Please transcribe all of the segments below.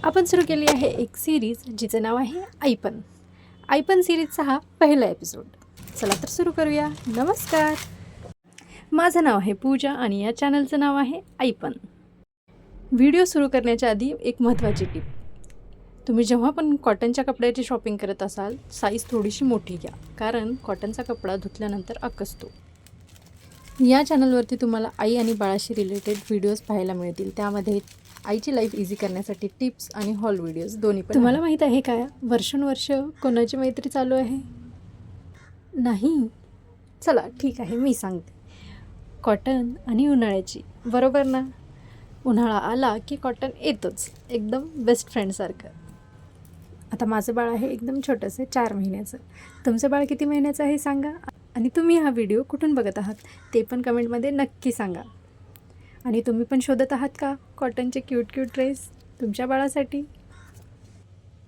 आपण सुरू केली आहे एक सिरीज जिचं नाव आहे आईपण. आईपण सिरीजचा हा पहिला एपिसोड. चला तर सुरू करूया. नमस्कार, माझं नाव आहे पूजा आणि या चॅनलचं नाव आहे आईपण. व्हिडिओ सुरू करण्याच्या आधी एक महत्त्वाची टिप. तुम्ही जेव्हा पण कॉटनच्या कपड्याची शॉपिंग करत असाल, साईज थोडीशी मोठी घ्या, कारण कॉटनचा कपडा धुतल्यानंतर आकसतो. या चॅनलवरती तुम्हाला आई आणि बाळाशी रिलेटेड व्हिडिओज पाहायला मिळतील. त्यामध्ये आईची लाईफ इझी करण्यासाठी टिप्स आणि हॉल व्हिडिओज दोन्ही पण. तुम्हाला माहीत आहे का, वर्षानुवर्ष कोणाची मैत्री चालू आहे? नाही? चला ठीक आहे, मी सांगते. कॉटन आणि उन्हाळ्याची, बरोबर ना? उन्हाळा आला की कॉटन येतोच, एकदम बेस्ट फ्रेंडसारखं. आता माझं बाळ आहे एकदम छोटंसं, 4 महिन्याचं. तुमचं बाळ किती महिन्याचं आहे सांगा. आणि तुम्ही हा व्हिडिओ कुठून बघत आहात ते पण कमेंटमध्ये नक्की सांगा. आणि तुम्ही पण शोधत आहात का कॉटनचे क्यूट ड्रेस तुमच्या बाळासाठी?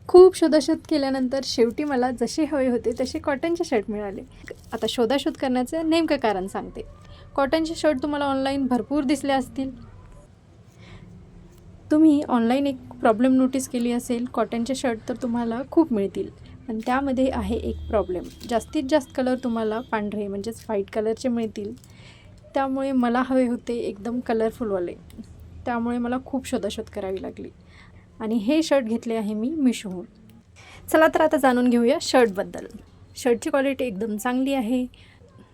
खूप शोधाशोध केल्यानंतर शेवटी मला जसे हवे होते तसे कॉटनचे शर्ट मिळाले. आता शोधाशोध करण्याचं नेमकं कारण सांगते. कॉटनचे शर्ट तुम्हाला ऑनलाईन भरपूर दिसले असतील. तुम्ही ऑनलाईन एक प्रॉब्लेम नोटीस केली असेल, कॉटनचे शर्ट तर तुम्हाला खूप मिळतील, पण त्यामध्ये आहे एक प्रॉब्लेम. जास्तीत जास्त कलर तुम्हाला पांढरे म्हणजेच व्हाईट कलरचे मिळतील. त्यामुळे मला हवे होते एकदम कलरफुलवाले, त्यामुळे मला खूप शोधाशोध करावी लागली आणि हे शर्ट घेतले आहे मी मिशोहून. चला तर आता जाणून घेऊया शर्टबद्दल. शर्टची क्वालिटी एकदम चांगली आहे.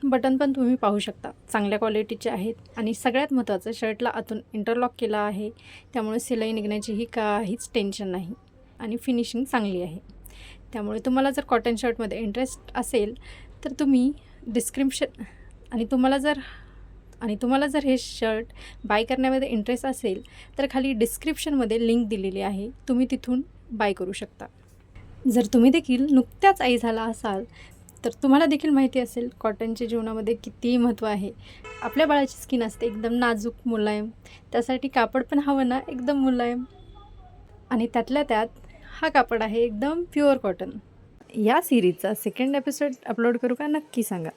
बटन पण तुम्ही पाहू शकता, चांगल्या क्वालिटीचे आहेत. आणि सगळ्यात महत्त्वाचं, शर्टला आतून इंटरलॉक केला आहे, त्यामुळे शिलाई निघण्याचीही काहीच टेन्शन नाही आणि फिनिशिंग चांगली आहे. त्यामुळे तुम्हाला जर कॉटन शर्टमध्ये इंटरेस्ट असेल तर तुम्ही तुम्हाला जर हे शर्ट बाय करण्यामध्ये इंटरेस्ट असेल तर खाली डिस्क्रिप्शनमध्ये लिंक दिलेली आहे, तुम्ही तिथून बाय करू शकता. जर तुम्ही देखील नुकत्याच आई झाला असाल तर तुम्हाला देखील माहिती असेल कॉटनच्या जीवनामध्ये किती महत्त्व आहे. आपल्या बाळाची स्किन असते एकदम नाजूक, मुलायम, त्यासाठी कापड पण हवं ना एकदम मुलायम. आणि त्यातल्या त्यात हा कापड आहे एकदम प्युअर कॉटन. या सिरीजचा सेकंड एपिसोड अपलोड करू का नक्की सांगा.